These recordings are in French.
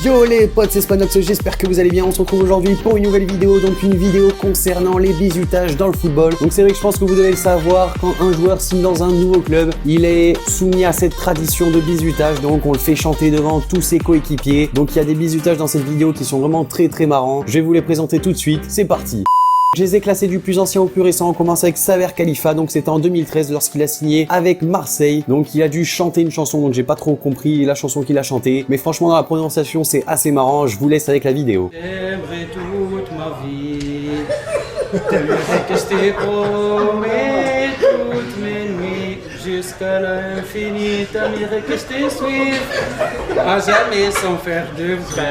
Yo les potes, c'est Spanox, j'espère que vous allez bien. On se retrouve aujourd'hui pour une nouvelle vidéo, donc une vidéo concernant les bizutages dans le football. Donc c'est vrai que je pense que vous devez le savoir, quand un joueur signe dans un nouveau club, il est soumis à cette tradition de bizutage, donc on le fait chanter devant tous ses coéquipiers. Donc il y a des bizutages dans cette vidéo qui sont vraiment très marrants. Je vais vous les présenter tout de suite, c'est parti. Je les ai classés du plus ancien au plus récent. On commence avec Saver Khalifa, donc c'était en 2013 lorsqu'il a signé avec Marseille. Donc il a dû chanter une chanson, donc j'ai pas trop compris la chanson qu'il a chantée. Mais franchement dans la prononciation c'est assez marrant, je vous laisse avec la vidéo. J'aimerais toute ma vie, t'aimerais que je t'ai promis toutes mes nuits, jusqu'à l'infini, t'aimerais que je te suive, à jamais sans faire de bruit.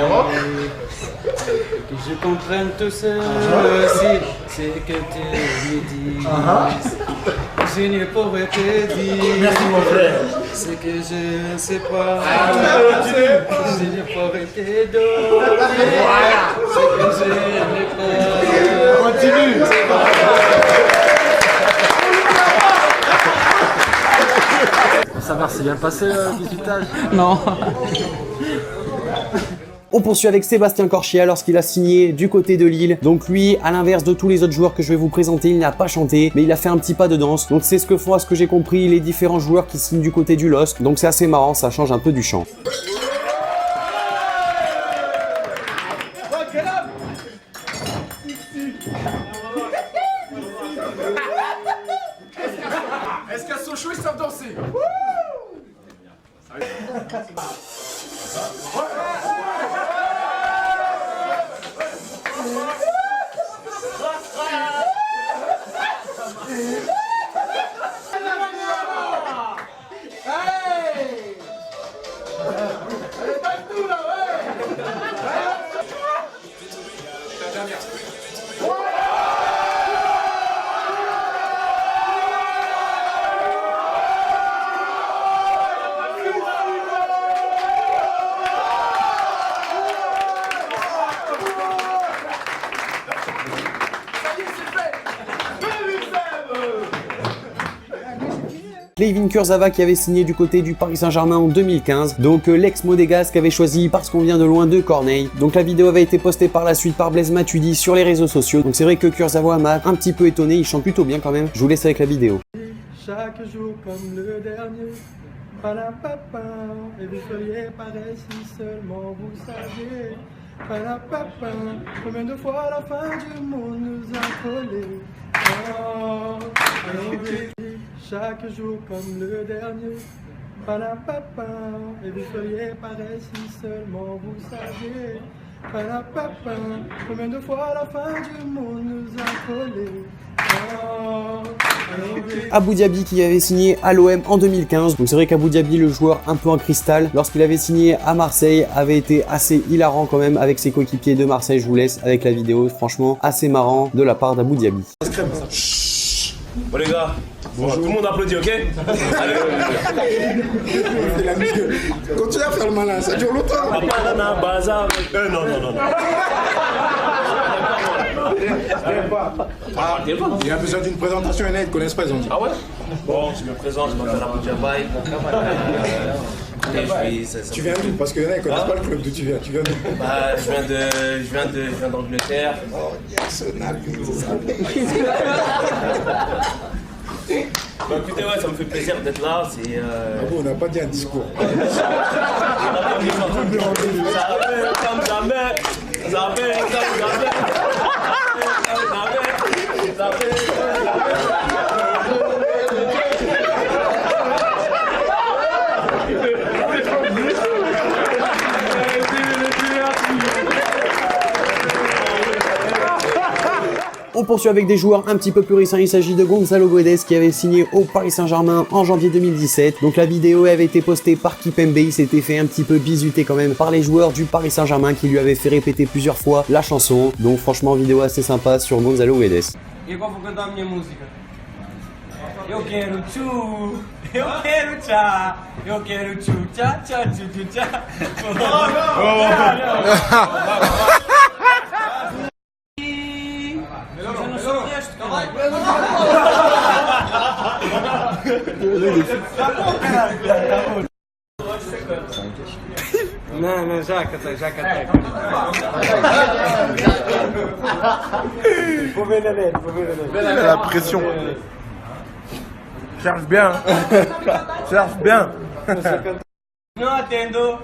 Que je comprenne tout ceci, c'est que tu me dis. Je ne pourrais te dire. Merci mon frère. C'est que je ne sais pas. Je ne pourrais te donner. C'est que je n'ai pas. Continue. Ça va, c'est bien passé le bizutage? Non. On poursuit avec Sébastien Corchia lorsqu'il a signé du côté de Lille. Donc lui, à l'inverse de tous les autres joueurs que je vais vous présenter, il n'a pas chanté, mais il a fait un petit pas de danse. Donc c'est ce que font, à ce que j'ai compris, les différents joueurs qui signent du côté du LOSC. Donc c'est assez marrant, ça change un peu du chant. Est-ce qu'à Sochaux ils savent danser? Layvin Kurzawa qui avait signé du côté du Paris Saint-Germain en 2015, donc l'ex-Monégasque avait choisi parce qu'on vient de loin de Corneille. Donc la vidéo avait été postée par la suite par Blaise Matuidi sur les réseaux sociaux. Donc c'est vrai que Kurzawa m'a un petit peu étonné, il chante plutôt bien quand même. Je vous laisse avec la vidéo. Chaque jour comme le dernier, palapapa, et vous feriez pareil si seulement vous saviez. Palapapa, combien de fois la fin du monde nous a collés. Oh, chaque jour comme le dernier, palapapa, et vous feriez pareil si seulement vous saviez. Palapapa, combien de fois la fin du monde nous a collés. Abou Diaby qui avait signé à l'OM en 2015. Donc c'est vrai qu'Abou Diaby, le joueur un peu en cristal, lorsqu'il avait signé à Marseille, avait été assez hilarant quand même avec ses coéquipiers de Marseille. Je vous laisse avec la vidéo, franchement assez marrant de la part d'Abou Diaby. Bon les gars, bonjour. Tout le monde applaudit, ok? Allez, Continue à faire le malin, ça dure longtemps. Non. Il y a besoin d'une présentation, il y en a, ils ne connaissent pas, ils ont dit. Ah ouais? Bon, je me présente, je m'appelle Abou Diaby. Tu viens d'où? Parce qu'il y en a, ils ne connaissent pas le club d'où tu viens. Tu viens d'où? Bah, je viens d'Angleterre. Oh, Arsenal, Bah écoutez, ouais, ça me fait plaisir d'être là. C'est. Ah bon, on n'a pas dit un discours. Ça rappelle comme jamais. Ça rappelle comme jamais. Ça rappelle comme On poursuit avec des joueurs un petit peu plus récents. Il s'agit de Gonzalo Guedes qui avait signé au Paris Saint-Germain en janvier 2017. Donc la vidéo avait été postée par Kipembe. Il s'était fait un petit peu bisuter quand même par les joueurs du Paris Saint-Germain qui lui avaient fait répéter plusieurs fois la chanson. Donc franchement, vidéo assez sympa sur Gonzalo Guedes. E qual foi cantar a minha música? Eu quero tchu, eu quero tchá, eu quero tchu, tchá, tchá, tchu, tchu, tchá. Você não sou texto, caralho. Não, já Il a la pression. Cherche bien. Cherche bien. Não atendo.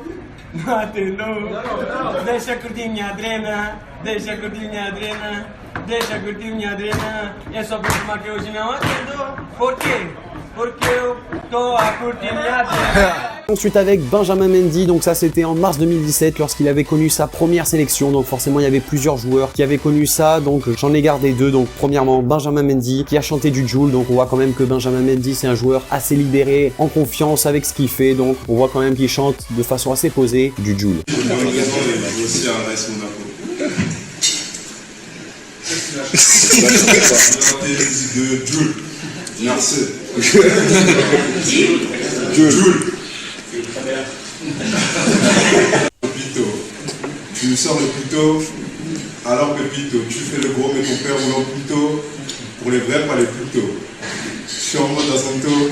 Deixa curtir minha adrena. Deixa curtir minha adrena. Deixa curtir minha adrena. É só por cima que hoje não atendo. Por quê? Porque eu tô a curtir minha adrena. Ensuite avec Benjamin Mendy, donc ça c'était en mars 2017 lorsqu'il avait connu sa première sélection, donc forcément il y avait plusieurs joueurs qui avaient connu ça, donc j'en ai gardé deux. Donc premièrement Benjamin Mendy qui a chanté du Jul, donc on voit quand même que Benjamin Mendy c'est un joueur assez libéré, en confiance avec ce qu'il fait, donc on voit quand même qu'il chante de façon assez posée du Jul. Merci. Pépito, tu sors le couteau, alors Pépito, tu fais le gros mais ton père roule en couteau, pour les vrais pas les couteaux. Je suis en mode Asanto,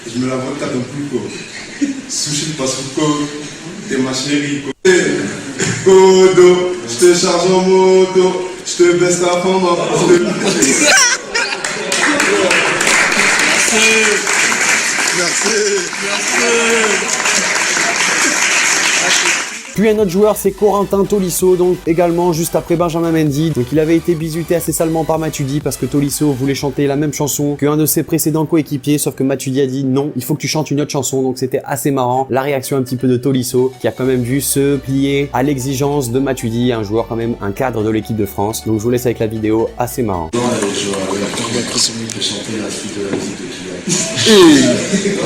je me la vodka dans Pluco. Sushi pas Suco, t'es ma chérie. Kodo, je te charge en moto, je te baisse ta femme en Puis un autre joueur c'est Corentin Tolisso, donc également juste après Benjamin Mendy. Donc il avait été bisuté assez salement par Matuidi parce que Tolisso voulait chanter la même chanson qu'un de ses précédents coéquipiers, sauf que Matuidi a dit non, il faut que tu chantes une autre chanson. Donc c'était assez marrant, la réaction un petit peu de Tolisso qui a quand même dû se plier à l'exigence de Matuidi, un joueur quand même, un cadre de l'équipe de France. Donc je vous laisse avec la vidéo, assez marrant. Oh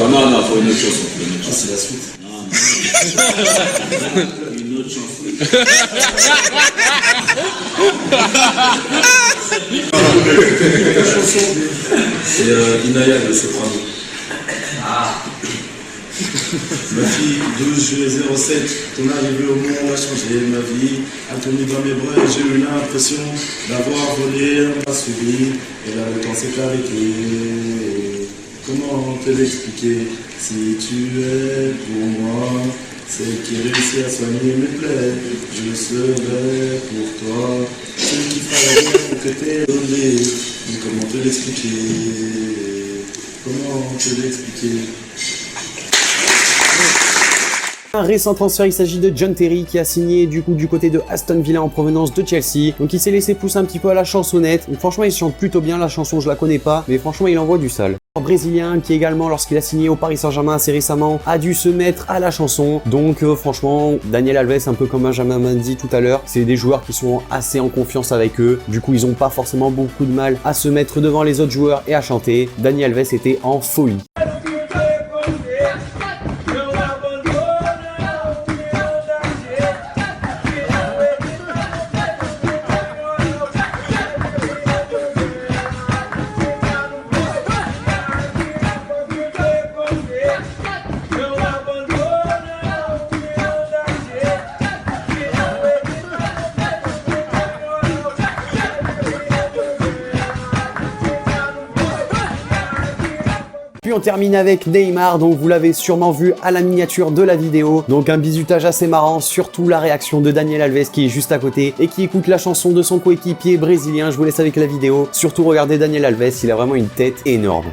non, faut une autre chanson. C'est la suite. Une autre chanson. C'est Inaya de Soprano. Ma fille, 12 juillet 07, ton arrivée au monde a changé ma vie. A tourné dans mes bras et j'ai eu l'impression d'avoir volé, pas suivi. Et là, le temps s'est arrêté. Comment te l'expliquer? Si tu es pour moi, celle qui réussit à soigner mes plaies, je serai pour toi, celle qui fera la bien que t'es donné. Comment te l'expliquer? Comment te l'expliquer? Un récent transfert, il s'agit de John Terry qui a signé du coup du côté de Aston Villa en provenance de Chelsea. Donc il s'est laissé pousser un petit peu à la chansonnette. Donc franchement il chante plutôt bien, la chanson je la connais pas, mais franchement il envoie du sale. Un Brésilien qui également lorsqu'il a signé au Paris Saint-Germain assez récemment a dû se mettre à la chanson. Donc franchement Daniel Alves, un peu comme Benjamin Mendy tout à l'heure, c'est des joueurs qui sont assez en confiance avec eux. Du coup ils ont pas forcément beaucoup de mal à se mettre devant les autres joueurs et à chanter. Daniel Alves était en folie. Puis on termine avec Neymar, donc vous l'avez sûrement vu à la miniature de la vidéo. Donc un bisutage assez marrant, surtout la réaction de Daniel Alves qui est juste à côté et qui écoute la chanson de son coéquipier brésilien. Je vous laisse avec la vidéo. Surtout regardez Daniel Alves, il a vraiment une tête énorme.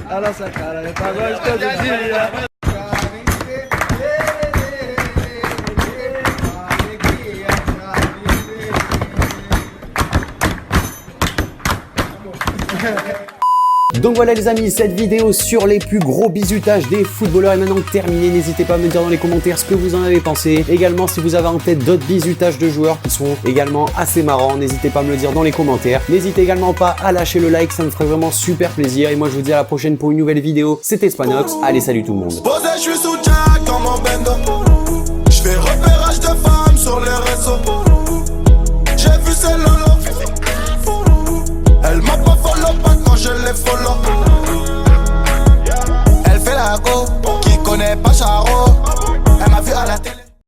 A nossa cara é pagode todo dia. Donc voilà les amis, cette vidéo sur les plus gros bisutages des footballeurs est maintenant terminée. N'hésitez pas à me dire dans les commentaires ce que vous en avez pensé. Également si vous avez en tête d'autres bisutages de joueurs qui sont également assez marrants, n'hésitez pas à me le dire dans les commentaires. N'hésitez également pas à lâcher le like, ça me ferait vraiment super plaisir. Et moi je vous dis à la prochaine pour une nouvelle vidéo. C'était Spanox, allez salut tout le monde. Je suis sous Jack dans mon bendo. Je fais repérage de femmes sur les réseaux. J'ai vu celle Lolo. Elle m'a pas follow pas quand je l'ai follow. Elle fait la go, qui connaît pas Charo. Elle m'a vu à la télé.